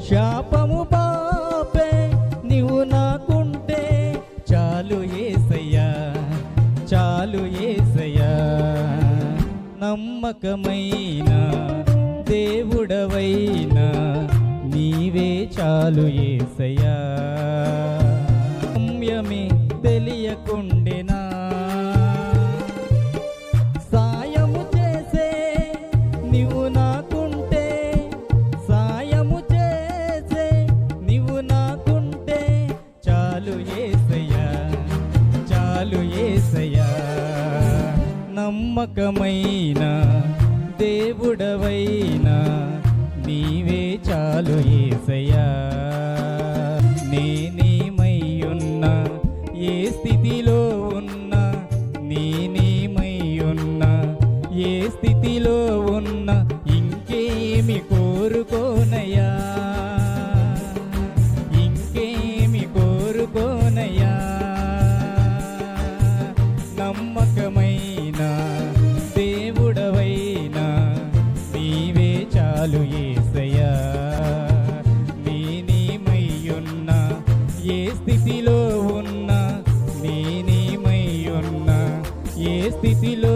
శాపము పాపే నీవు నాకుంటే చాలు యేసయ్యా, చాలు యేసయ్యా. నమ్మకమైన దేవుడవైనా నీవే చాలు యేసయ్యా. గమ్యమే తెలియకుండెనా సాయము చేసే నీవు నాకుంటే, సాయము చేసే నీవు నాకుంటే చాలు యేసయ్యా, చాలు యేసయ్యా. నమ్మకమైన దేవుడవైనా నీవే చాలు యేసయ్యా. నేనేమయ్యున్నా ఏ స్థితిలో ఉన్నా, నేనేమయ్యున్నా ఏ స్థితిలో ఉన్నా ఇంకేమి కోరుకోనయ్యా, ఇంకేమి కోరుకోనయ్యా. నమ్మకమైన దేవుడవైనా నీవే చాలు యేసయ్యా. నేనేమయ్యున్నా ఏ స్థితిలో ఉన్నా, నేనేమయ్యున్నా ఏ స్థితిలో